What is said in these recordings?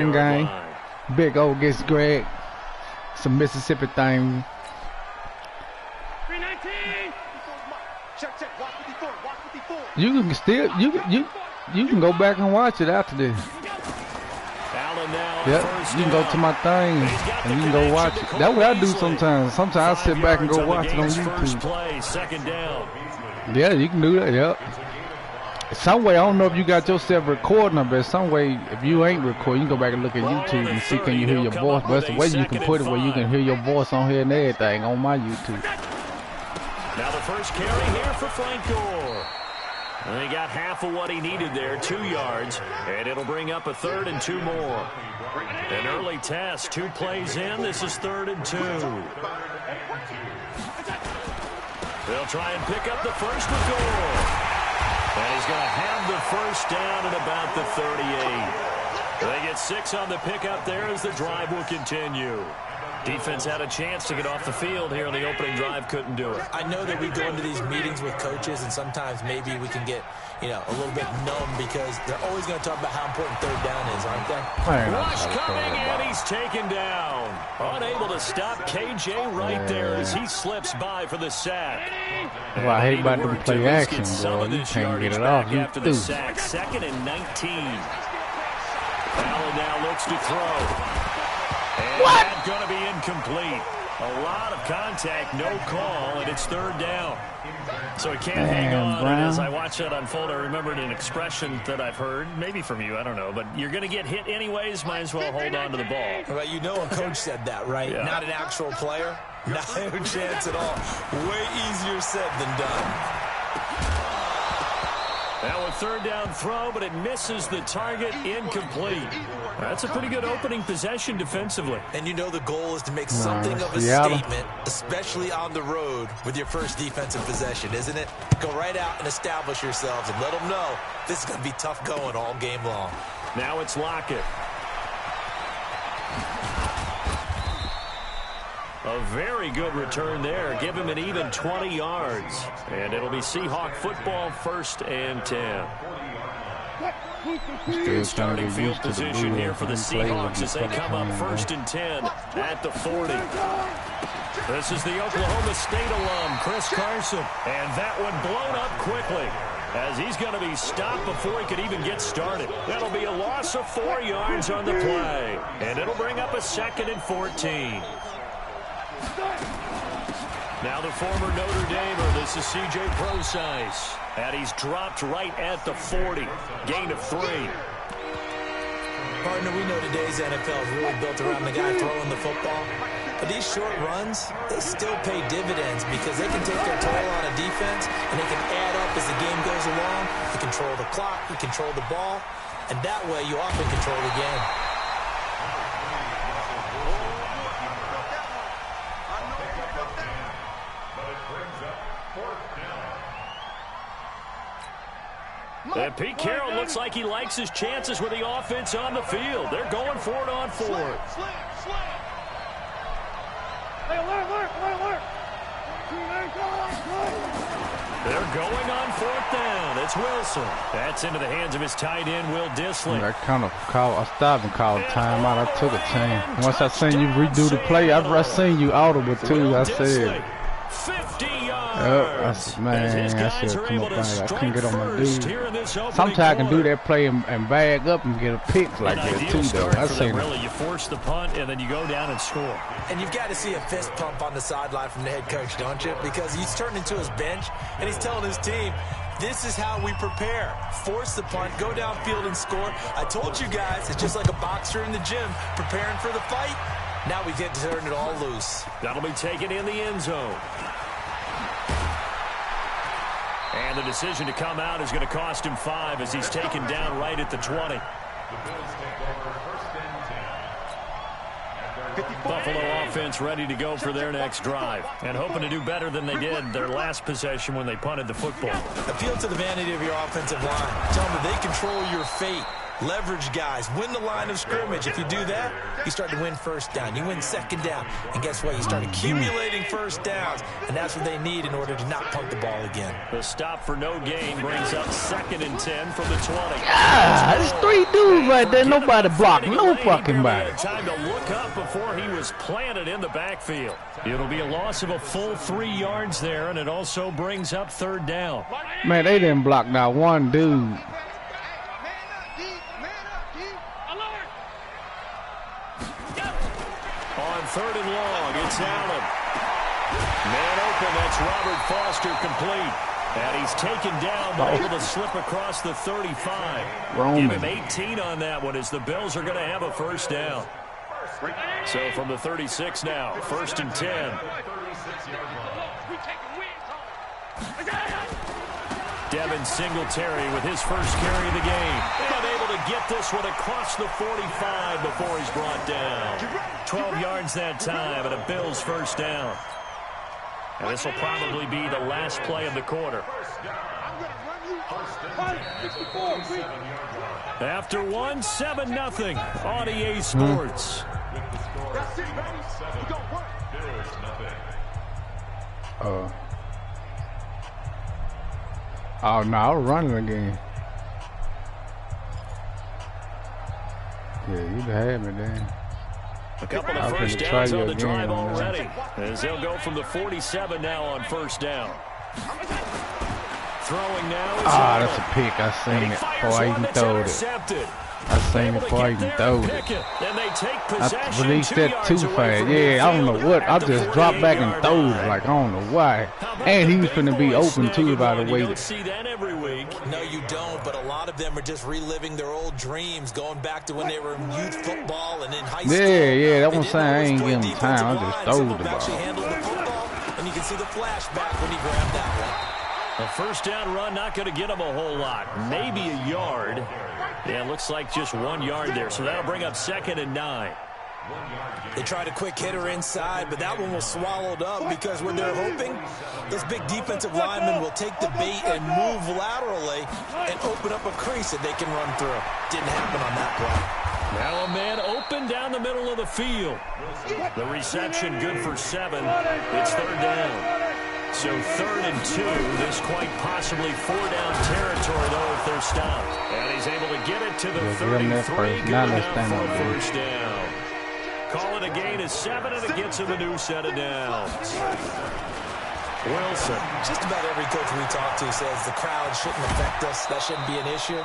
Game. Big O gets Greg. Some Mississippi thing. 319. You can still you can go back and watch it after this. Yep, you can go to my thing and you can go watch it. That's what I do sometimes. Sometimes I sit back and go watch it on YouTube. Yeah, you can do that. Yep. Some way, I don't know if you got yourself recording, but some way, if you ain't recording, you can go back and look at YouTube and see can you hear your voice. But that's the way you can put it where you can hear your voice on here and everything on my YouTube. Now the first carry here for Frank Gore. And he got half of what he needed there, 2 yards, and it'll bring up a 3rd and 2 more. An early test, 2 plays in. This is 3rd and 2. They'll try and pick up the first with Gore. And he's going to have the first down at about the 38. They get 6 on the pickup there as the drive will continue. Defense had a chance to get off the field here in the opening drive, couldn't do it. I know that we go into these meetings with coaches, and sometimes maybe we can get, a little bit numb because they're always going to talk about how important 3rd down is, aren't they? Rush coming, and he's taken down. Unable to stop KJ right there as he slips by for the sack. Well, I hate about them play action, boy. You can't get it off. You after the sack, 2nd and 19. Allen now looks to throw. And that's going to be incomplete. A lot of contact, no call, and it's 3rd down. So he can't hang on. And as I watch that unfold, I remembered an expression that I've heard, maybe from you, I don't know, but you're going to get hit anyways, might as well hold on to the ball. Well, a coach said that, right? Yeah. Not an actual player. No chance at all. Way easier said than done. Now a 3rd down throw, but it misses the target, incomplete. That's a pretty good opening possession defensively. And the goal is to make something of a statement, especially on the road with your first defensive possession, isn't it? Go right out and establish yourselves and let them know this is going to be tough going all game long. Now it's Lockett. A very good return there. Give him an even 20 yards. And it'll be Seahawk football, 1st and 10. Starting field position here for the Seahawks as they come up 1st and 10 at the 40. This is the Oklahoma State alum, Chris Carson. And that one blown up quickly as he's going to be stopped before he could even get started. That'll be a loss of 4 yards on the play. And it'll bring up a 2nd and 14. Now the former Notre Damer, this is C.J. Prosise. And he's dropped right at the 40. Gain of 3. Partner, we know today's NFL is really built around the guy throwing the football. But these short runs, they still pay dividends because they can take their toll on a defense and they can add up as the game goes along. You control the clock, you control the ball, and that way you often control the game. And Pete Carroll looks like he likes his chances with the offense on the field. They're going for it on 4th. They're going on 4th down. It's Wilson. That's into the hands of his tight end, Will Dissly. I kind of I stopped and called timeout. I took a chance. Once I seen you redo the play, I seen you audible too. I said, 50 yards. Man, I should come up on it. I couldn't get on my dude. Sometimes I can do that play and bag up and get a pick like that too, though. I seen really, you force the punt and then you go down and score. And you've got to see a fist pump on the sideline from the head coach, don't you? Because he's turned into his bench and he's telling his team, this is how we prepare. Force the punt, go downfield and score. I told you guys, it's just like a boxer in the gym preparing for the fight. Now we get to turn it all loose. That'll be taken in the end zone. And the decision to come out is going to cost him 5 as he's taken down right at the 20. Buffalo offense ready to go for their next drive and hoping to do better than they did their last possession when they punted the football. Appeal to the vanity of your offensive line. Tell them that they control your fate. leverage guys, win the line of scrimmage. If you do that, you start to win first down. You win second down. And guess what? You start accumulating first downs, and that's what they need in order to not punt the ball again. The stop for no gain brings up 2nd and 10 from the 20. Ah, there's 3 dudes right there. Nobody blocked. No fucking body. Time to look up before he was planted in the backfield. It'll be a loss of a full 3 yards there, and it also brings up 3rd down. Man, they didn't block not one dude. On 3rd and long, it's Allen. Man open, that's Robert Foster complete. And he's taken down, but able to slip across the 35. Roman. Give him 18 on that one as the Bills are going to have a first down. So from the 36 now, 1st and 10. Devin Singletary with his first carry of the game. And able to get this one across the 45 before he's brought down. 12 yards that time and a Bills first down. And this will probably be the last play of the quarter. After 1, 7-0 on EA Sports. Oh, no, I was running again. Yeah, you had me there. A couple of first downs on the drive already. As they'll go from the 47 now on first down. Throwing now is that's a pick. I seen it before I even throwed it. I seen it before I even throwed it. I released that too fast. Yeah, I don't know what. I just dropped back and throwed it. Like, I don't know why. And he was finna be open too by the way. You don't see that every week. No, you don't, but a lot of them are just reliving their old dreams, going back to when they were in youth football and in high school. Yeah, that's what I'm saying. I ain't giving him time. I just throwed the ball. And you can see the flashback when he grabbed that one. A first down run, not going to get him a whole lot. Maybe a yard. Yeah, looks like just 1 yard there. So that'll bring up 2nd and 9. They tried a quick hitter inside, but that one was swallowed up because when they're hoping, those big defensive linemen will take the bait and move laterally and open up a crease that they can run through. Didn't happen on that play. Now a man open down the middle of the field. The reception good for 7. It's 3rd down. So 3rd and 2. This quite possibly 4-down territory, though, if they're stopped. And he's able to get it to the 33. Good enough for a first down. Call it a gain of 7, and it gets him a new set of downs. Wilson. Just about every coach we talk to says the crowd shouldn't affect us. That shouldn't be an issue.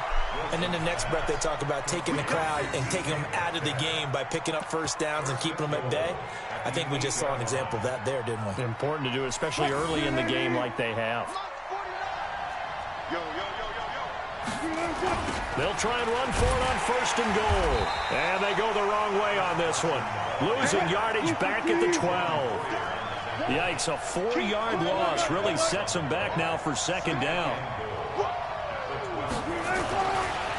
And then the next breath they talk about taking the crowd and taking them out of the game by picking up first downs and keeping them at bay. I think we just saw an example of that there, didn't we? Important to do, especially early in the game like they have. They'll try and run for it on 1st and goal. And they go the wrong way on this one. Losing yardage back at the 12. Yikes, a 4-yard loss really sets them back now for 2nd down.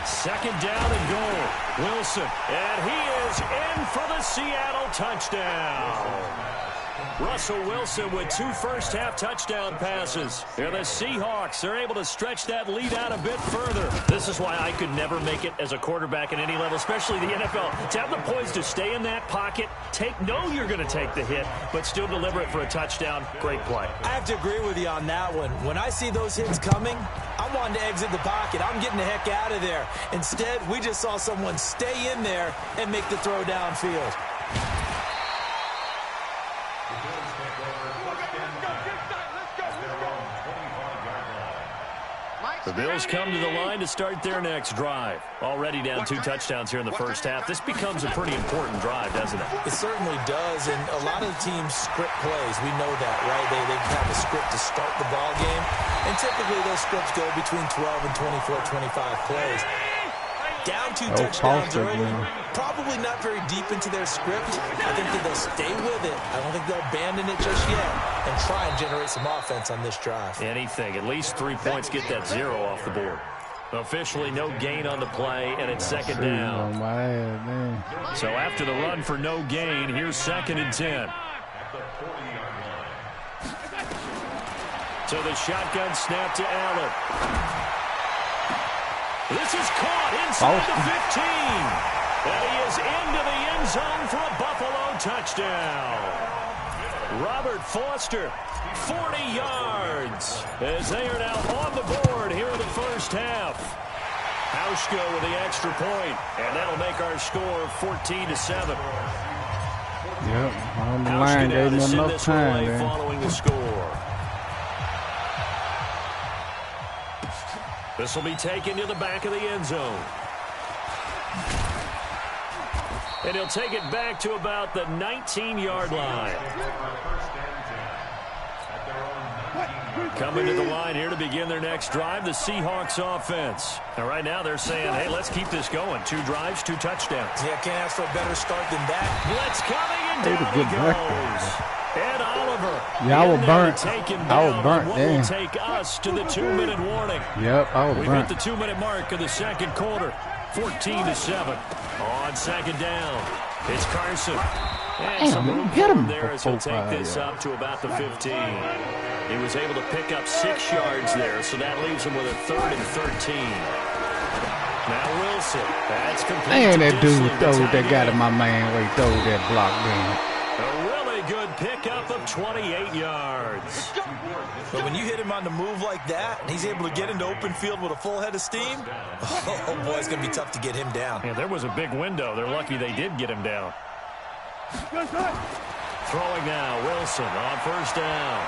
2nd down and goal. Wilson, and he is in for the Seattle touchdown. Russell Wilson with 2 first-half touchdown passes. And the Seahawks are able to stretch that lead out a bit further. This is why I could never make it as a quarterback at any level, especially the NFL. To have the poise to stay in that pocket, know you're going to take the hit, but still deliver it for a touchdown. Great play. I have to agree with you on that one. When I see those hits coming, I'm wanting to exit the pocket. I'm getting the heck out of there. Instead, we just saw someone stay in there and make the throw downfield. The Bills come to the line to start their next drive. Already down 2 touchdowns here in the first half. This becomes a pretty important drive, doesn't it? It certainly does, and a lot of the teams script plays. We know that, right? They have a script to start the ball game, and typically those scripts go between 12 and 24, 25 plays. Down 2 touchdowns early, probably not very deep into their script. I think that they'll stay with it. I don't think they'll abandon it just yet and try and generate some offense on this drive. Anything. At least 3 points, get that 0 off the board. Officially no gain on the play, and it's 2nd down. So after the run for no gain, here's 2nd and 10. So the shotgun snap to Allen. This is caught inside the 15. And he is into the end zone for a Buffalo touchdown. Robert Foster, 40 yards, as they are now on the board here in the first half. Hauschka with the extra point, and that'll make our score 14-7. Yep, on the line, gave him enough time there. Following the score. This will be taken to the back of the end zone. And he'll take it back to about the 19-yard line. Coming to the line here to begin their next drive, the Seahawks offense. And right now they're saying, hey, let's keep this going. 2 drives, 2 touchdowns. Yeah, can't ask for a better start than that. Blitz coming, and down he goes. Ed Oliver. Yeah, I was burnt. I was burnt. What will take us to the 2-minute warning. Yep, I was We've burnt. hit the 2-minute mark of the second quarter. 14-7. On second down, it's Carson. And some room get him there as he'll take this up to about the 15. He was able to pick up 6 yards there, so that leaves him with a 3rd and 13. Now Wilson, that's complete. Man, that dude throw that guy to my man where he throw that block down. A really good pickup of 28 yards. But when you hit him on the move like that, and he's able to get into open field with a full head of steam, oh boy, it's going to be tough to get him down. Yeah, there was a big window. They're lucky they did get him down. Throwing now, Wilson on first down.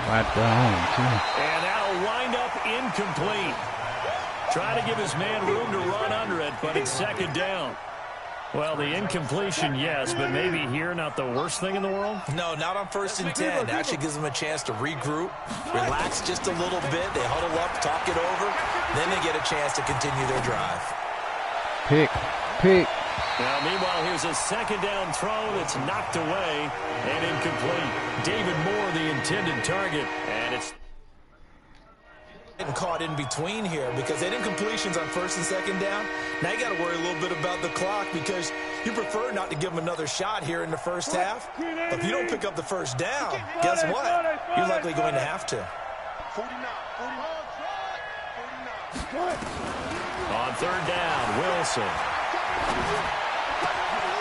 Right down, too. And that'll wind up incomplete. Trying to give his man room to run under it, but it's second down. Well, the incompletion, yes, but maybe here not the worst thing in the world? No, not on 1st and 10. It actually gives them a chance to regroup, relax just a little bit. They huddle up, talk it over. Then they get a chance to continue their drive. Pick. Now, meanwhile, here's a second down throw that's knocked away and incomplete. David Moore, the intended target, and it's getting caught in between here because they didn't completions on 1st and 2nd down. Now you got to worry a little bit about the clock because you prefer not to give them another shot here in the first half. But if you don't pick up the first down, guess what? You're likely going to have to. On 3rd down, Wilson.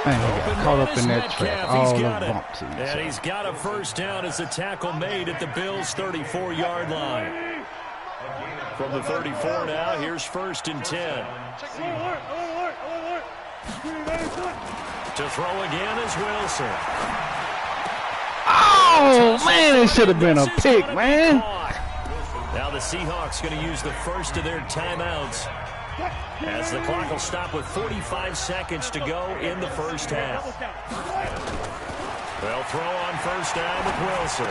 Man, he got caught up in that trap. All the bumps. And he's got a first down as the tackle made at the Bills' 34-yard line. From the 34 now, here's 1st and 10. To throw again is Wilson. Oh, man, it should have been a pick, man. Now the Seahawks going to use the first of their timeouts as the clock will stop with 45 seconds to go in the first half. They'll throw on first down with Wilson.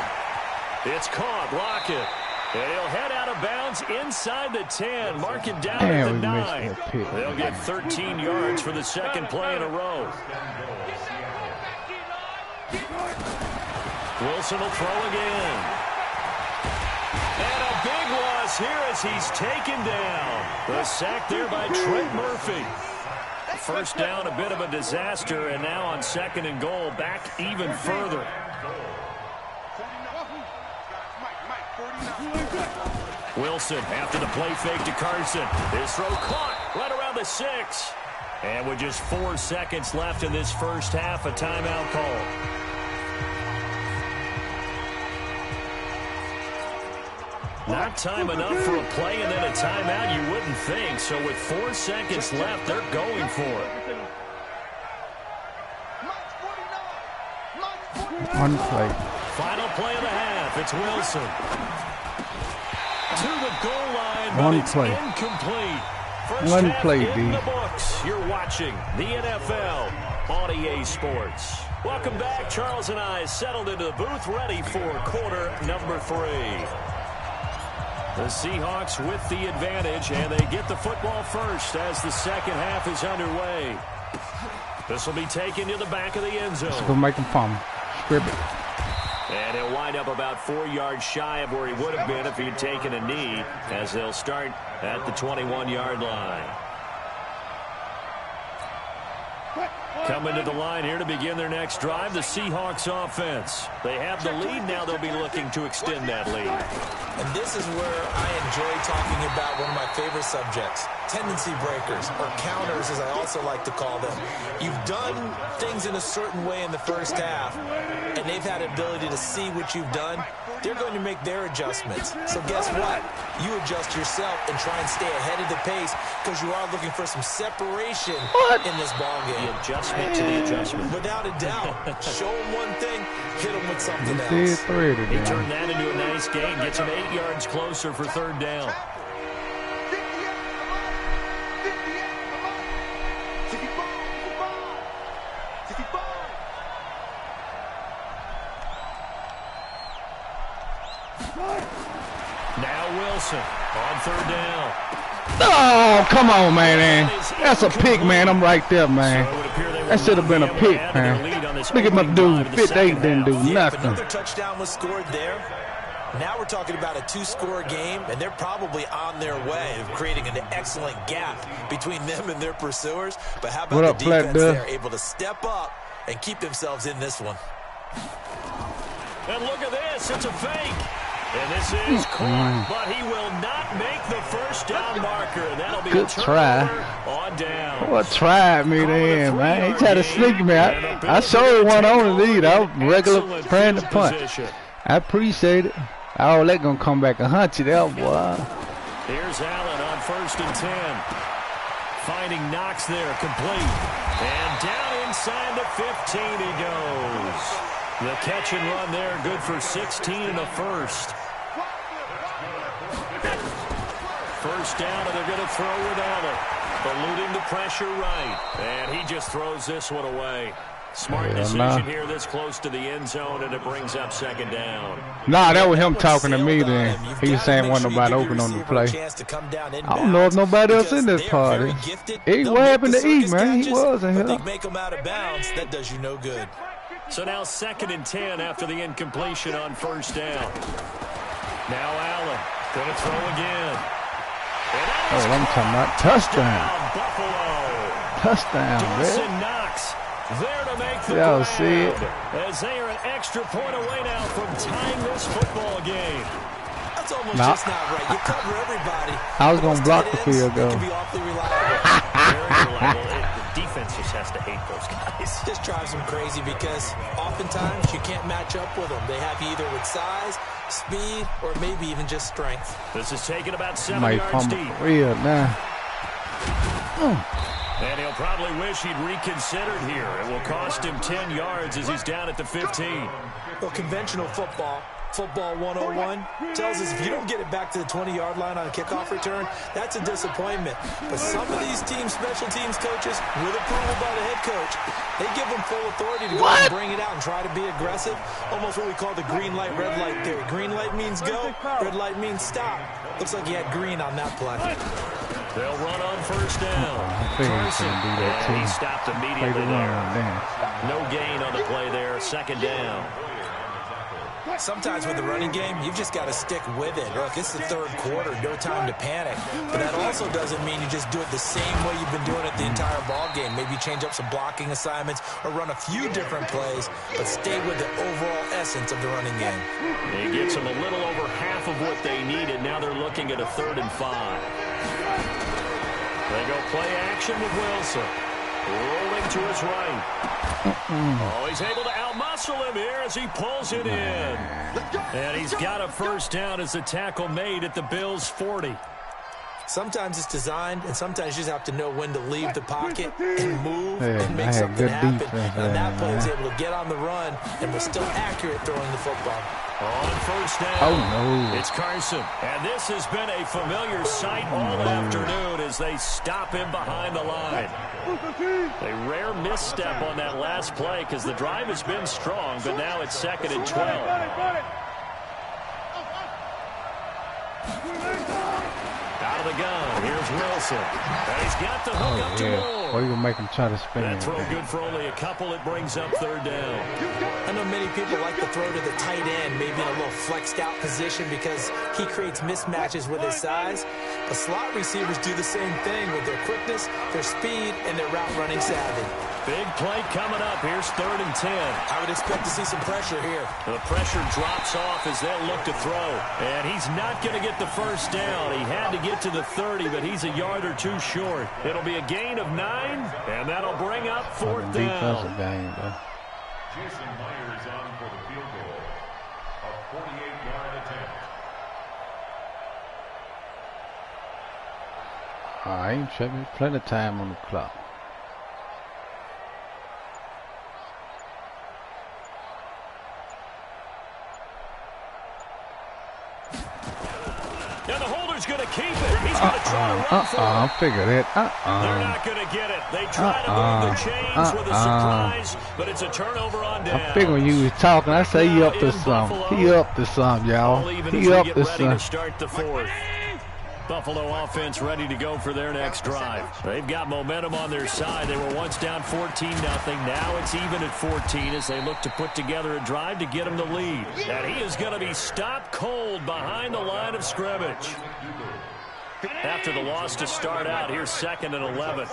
It's caught. Lockett. And he'll head out of bounds inside the 10. Mark it down at the 9. They'll get 13 yards for the second play in a row. Wilson will throw again. And a big loss here as he's taken down. The sack there by Trent Murphy. First down, a bit of a disaster, and now on 2nd and goal, back even further. Wilson after the play fake to Carson. His throw caught right around the 6. And with just 4 seconds left in this first half, a timeout call. Not time enough for a play and then a timeout, you wouldn't think. So with 4 seconds left, they're going for it. One play. Final play of the half. It's Wilson. To the goal line, but One it's play. incomplete. First One half play, in D. the books. You're watching the NFL on EA Sports. Welcome back. Charles and I settled into the booth, ready for quarter number 3. The Seahawks with the advantage, and they get the football first as the second half is underway. This will be taken to the back of the end zone. Let's go make him fumble. Scribble. And he'll wind up about 4 yards shy of where he would have been if he'd taken a knee, as they'll start at the 21-yard line. Coming to the line here to begin their next drive, the Seahawks offense. They have the lead. Now they'll be looking to extend that lead. And this is where I enjoy talking about one of my favorite subjects, tendency breakers, or counters as I also like to call them. You've done things in a certain way in the first half, and they've had ability to see what you've done. They're going to make their adjustments. So guess what? You adjust yourself and try and stay ahead of the pace because you are looking for some separation in this ballgame. The adjustment to the adjustment. Without a doubt. Show them one thing, hit them with something else. He turned that into a nice gain, gets him 8 yards closer for third down. Now Wilson on third down. Oh, come on, man. That's a pick, man. I'm right there, man. That should have been a pick, man. Look at my dude. 58 didn't do nothing. Another touchdown was scored there. Now we're talking about a 2-score game, and they're probably on their way of creating an excellent gap between them and their pursuers. But how about the defense there, able to step up and keep themselves in this one? And look at this. It's a fake. And this is caught, but he will not make the first down marker. That'll be good try. On down. What tried me then, man? He tried to sneak me. I showed one on the lead. I was regular praying to punt. I appreciate it. Oh, they're going to come back and hunt you there, boy. Here's Allen on 1st and 10. Finding Knox there, complete. And down inside the 15 he goes. The catch and run there, good for 16 in the first. First down, and they're going to throw with Allen. Eluding the pressure right. And he just throws this one away. Smart decision here this close to the end zone, and it brings up second down. Nah, that was him talking to me then. He was saying wasn't nobody open on the play. I don't know if nobody else in this party. What happened to E, man? He wasn't here. Make them out of bounds. That does you no good. So now 2nd and 10 after the incompletion on first down. Now Allen going to throw again. Oh, I'm talking about touchdown. Buffalo. Touchdown, Dawson man. Knox there to make the Y'all grab. see it? As they are an extra point away now from tying this football game. That's almost just not right. You cover everybody. I was going to block the field goal. Can be awfully reliable. Very reliable. The defense just has to hate those guys. This drives them crazy because oftentimes you can't match up with them. They have you either with size, speed, or maybe even just strength. This is taken about 7 Might yards deep. Real now. And he'll probably wish he'd reconsidered here. It will cost him 10 yards as he's down at the 15. Well, conventional football 101, tells us if you don't get it back to the 20-yard line on a kickoff return, that's a disappointment. But some of these special teams coaches, with approval by the head coach, they give them full authority to go and bring it out and try to be aggressive. Almost what we call the green light, red light theory. Green light means go, red light means stop. Looks like he had green on that play. They'll run on first down. Carson, and he stopped immediately there. No gain on the play there. Second down. Sometimes with the running game, you've just got to stick with it. Look, it's the third quarter, no time to panic. But that also doesn't mean you just do it the same way you've been doing it the entire ball game. Maybe change up some blocking assignments or run a few different plays, but stay with the overall essence of the running game. He gets them a little over half of what they needed. Now they're looking at a 3rd and 5. They go play action with Wilson. Rolling to his right. Oh, he's able to outmuscle him here as he pulls it in. And he's got a first down as the tackle made at the Bills' 40. Sometimes it's designed, and sometimes you just have to know when to leave the pocket and move and make something happen. And that player is able to get on the run and was still accurate throwing the football. On first down, oh no, it's Carson. And this has been a familiar sight all afternoon as they stop him behind the line. A rare misstep on that last play because the drive has been strong, but now it's 2nd and 12. Out of of the gun. Here's Wilson. And he's got the hook up to Moore. Or you gonna make him try to spin That it. throw good for only a couple. It brings up third down. I know many people like to throw to the tight end, maybe in a little flexed out position because he creates mismatches with his size. But slot receivers do the same thing with their quickness, their speed, and their route running savvy. Big play coming up. Here's 3rd and 10. I would expect to see some pressure here. The pressure drops off as they'll look to throw. And he's not going to get the first down. He had to get to the 30, but he's a yard or two short. It'll be a gain of 9, and that'll bring up 4th down. Defensive game, though. Jason Myers on for the field goal. A 48-yard attempt. All right, tripping. Plenty of time on the clock. And the holder's going to keep it. He's going to try to run for it. Figure that. They're not going to get it. They try to move the chains with a surprise, but it's a turnover on down. I figure when you was talking, I say he up to something. He up to something, y'all. He up to something. To start the 4th. Buffalo offense ready to go for their next drive. They've got momentum on their side. They were once down 14-0. Now it's even at 14 as they look to put together a drive to get them the lead. And he is going to be stopped cold behind the line of scrimmage. After the loss to start out, here's 2nd and 11.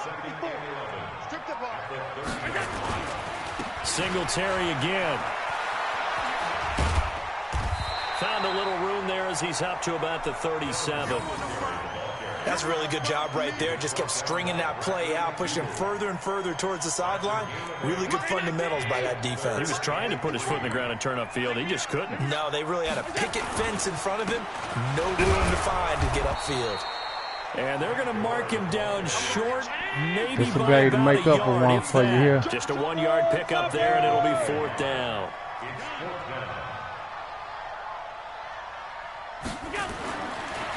Singletary again. Found a little room there as he's up to about the 37. That's a really good job right there. Just kept stringing that play out, pushing further and further towards the sideline. Really good fundamentals by that defense. He was trying to put his foot in the ground and turn upfield. He just couldn't. No, they really had a picket fence in front of him. No room to find to get upfield. And they're going to mark him down short, maybe Just a by guy to about make a up for yard, one if for you that. here. Just a 1-yard pickup there, and it'll be 4th down.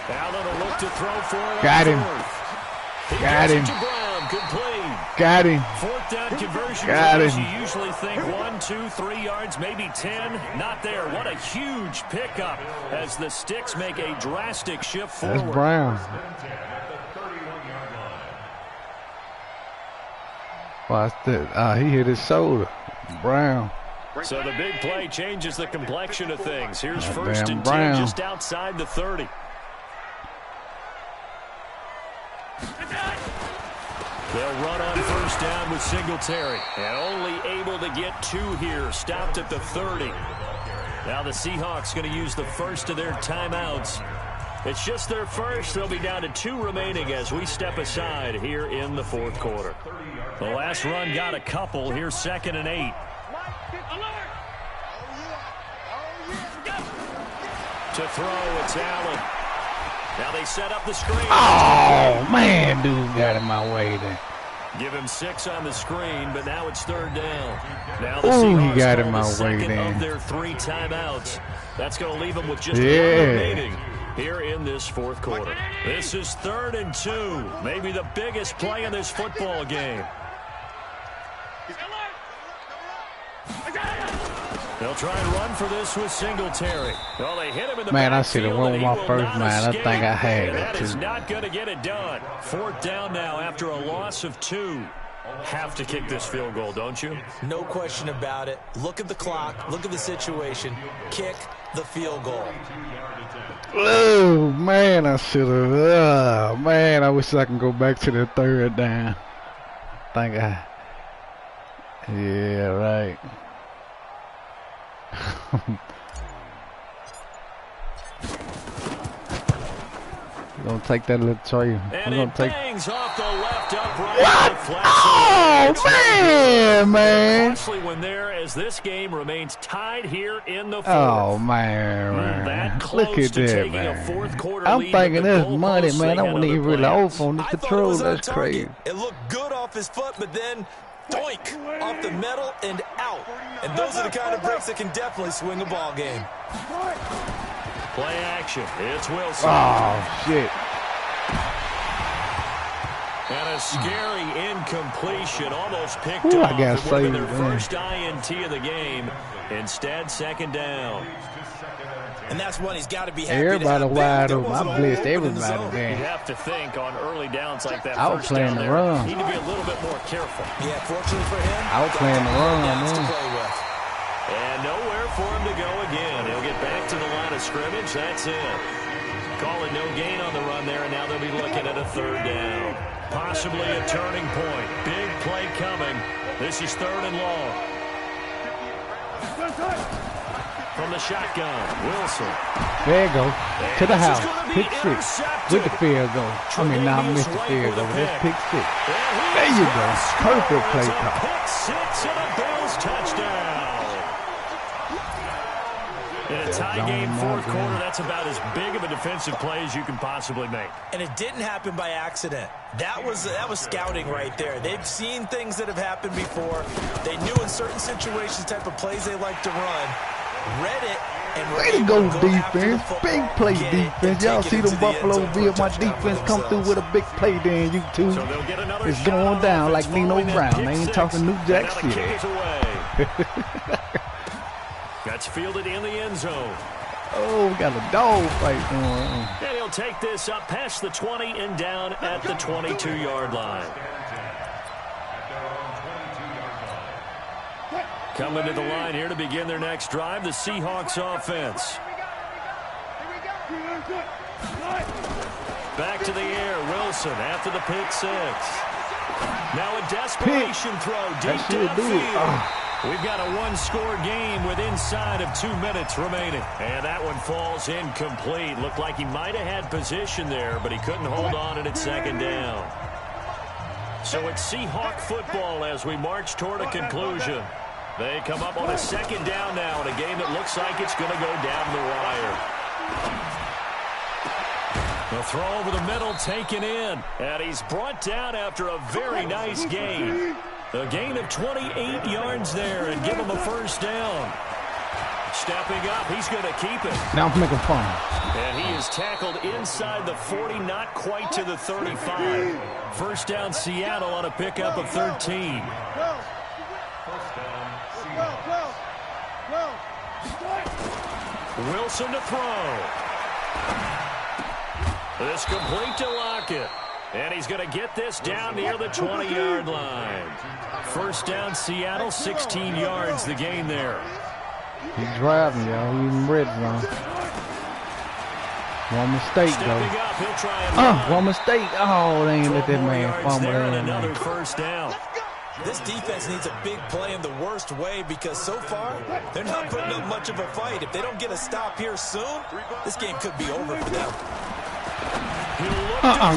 Allen will look to throw for it. Got him. Got him. Brown, complete. Got him. 4th down conversion. Got him. You usually think 1, 2, 3 yards, maybe 10. Not there. What a huge pickup as the Sticks make a drastic shift forward. That's Brown. Watch that. He hit his shoulder. Brown. So the big play changes the complexion of things. Here's That 1st and 10 Brown. just outside the 30. They'll run on 1st down with Singletary. And only able to get 2 here. Stopped at the 30. Now the Seahawks going to use the first of their timeouts. It's just their first. They'll be down to 2 remaining as we step aside here in the 4th quarter. The last run got a couple. Here's 2nd and 8. To throw, it's Allen. Now they set up the screen. Oh, man, dude got in my way there. Give him 6 on the screen, but now it's 3rd down. Now the Ooh, Seahawks he got in call my the way second there. of their 3 timeouts. That's going to leave them with just 1 remaining here in this 4th quarter. This is 3rd and 2. Maybe the biggest play in this football game. They'll try and run for this with Singletary. Well, they hit him in the Man, I see the backfield, one and with he my will first not man. I escape. think I had And it, that is too. not going to get it done. 4th down now after a loss of 2. Have to kick this field goal, don't you? No question about it. Look at the clock. Look at the situation. Kick the field goal. Oh, man, I should have. Man, I wish I can go back to the 3rd down. Yeah, right. We're going to take that little tray. And it bangs off the left upright. What? Oh, man. Especially when there, as this game remains tied here in the 4th. Oh, man. That close Look at to that, taking a man. 4th quarter I'm lead, thinking but the this money, goalposts, man. they I had wasn't even other really plans. off on the I thought it control. was on That's crazy. target. It looked good off his foot, but then doink off the metal and out. And those are the kind of breaks that can definitely swing a ball game. Play action. It's Wilson. Oh, shit. And a scary incompletion, almost picked Ooh, I off. got It would have been saved, their man. first INT of the game. Instead, 2nd down. And that's one he's got to be happy Everybody to wide have. open. I blessed everybody, You man. have to think on early downs like that. I was first playing down the there, run. Need to be a little bit more careful. Yeah, fortunately for him, I was playing the run, downs to man. play with. And nowhere for him to go again. He'll get back to the line of scrimmage. That's it. Calling no gain on the run there, and now they'll be looking at a third down. Possibly a turning point. Big play coming. This is 3rd and long. From the shotgun, Wilson. There you go. To the This is house. gonna be Pick 6. intercepted. With the field goal. I mean, now I missed the field goal. That's pick 6. There you go. Perfect play It's a call. pick 6 and a Bills touchdown. In a tie game, fourth quarter, that's about as big of a defensive play as you can possibly make. And it didn't happen by accident. That was scouting right there. They've seen things that have happened before. They knew in certain situations type of plays they like to run. Read it and were Way to able go, after the defense. football, Big play get it, and defense. Y'all take it see into them the end Buffalo zone for a Bills. My touchdown defense for come through themselves. with a big play there, you two. So they'll get another It's shot going on down offense like Nino following that Brown. pick I ain't six. talking New Jack And now the City. kick is away. That's fielded in the end zone. Oh, we got a dog fight going on. And he'll take this up past the 20 and down at the 22-yard line. Coming to the line here to begin their next drive, the Seahawks offense. Back to the air, Wilson after the pick 6. Now a desperation throw deep That should do it. downfield. We've got a one-score game with inside of 2 minutes remaining. And that one falls incomplete. Looked like he might have had position there, but he couldn't hold on and it's 2nd down. So it's Seahawk football as we march toward a conclusion. They come up on a 2nd down now in a game that looks like it's going to go down the wire. The throw over the middle taken in. And he's brought down after a very nice gain. A gain of 28 yards there and give him a 1st down. Stepping up, he's going to keep it. Now I'm making fun. And he is tackled inside the 40, not quite to the 35. 1st down Seattle on a pickup of 13. Wilson to throw. This complete to Lockett. And he's going to get this down near the 20-yard line. 1st down Seattle, 16 yards the gain there. He's driving, y'all. He's in red zone. One mistake, Stepping though. up, he'll try and One mistake. Oh, they ain't let 12 that more man yards fumble there and that, another man. 1st down. This defense needs a big play in the worst way because so far they're not putting up much of a fight. If they don't get a stop here soon, this game could be over for them.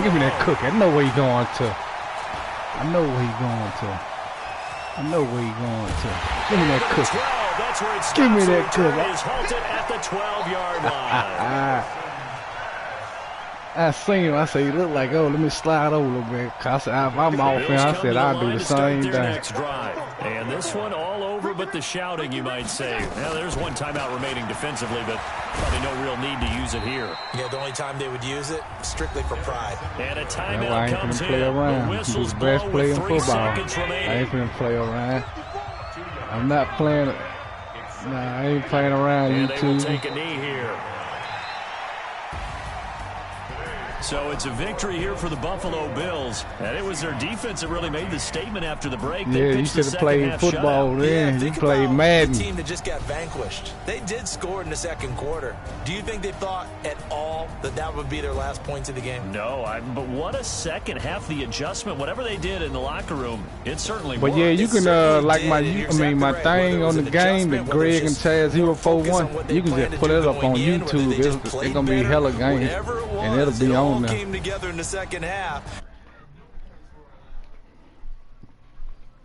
Give me that cookie. I know where he's going to. I know where he's going to. I know where he's going to. Give me that cookie. 12, that's where it stops. Give me The that return cookie. is halted at the 12-yard line. I seen him. I said, he look like, oh, let me slide over a little bit. I said, if I'm off here, I said, I'll do the same thing. Next drive. And this one all over but the shouting, you might say. Now, there's one timeout remaining defensively, but probably no real need to use it here. Yeah, the only time they would use it, strictly for pride. And a I timeout ain't comes finna in. play around. The He's whistle's the best blow player with in 3 football. seconds remaining. I ain't finna play around. I'm not playing. Nah, I ain't playing around, And they will YouTube. take a knee here. So it's a victory here for the Buffalo Bills. And it was their defense that really made the statement after the break. They Yeah, you pitched the should have played second-half football shutout. then. You think played about Madden. the team that just got vanquished. They did score in the 2nd quarter. Do you think they thought at all that that would be their last points of the game? No, but what a second half, the adjustment, whatever they did in the locker room, it certainly But worked. yeah, you It can certainly like did, my and you're my exactly right. thing Whether it on was the an game, the adjustment, Greg whether and it's Chaz just more focus 041. on what they You can planned just to put it do up on going in, whether YouTube. they just It's played gonna be better, hella games. whatever it And it'll was, be it all on there. came together in the 2nd half.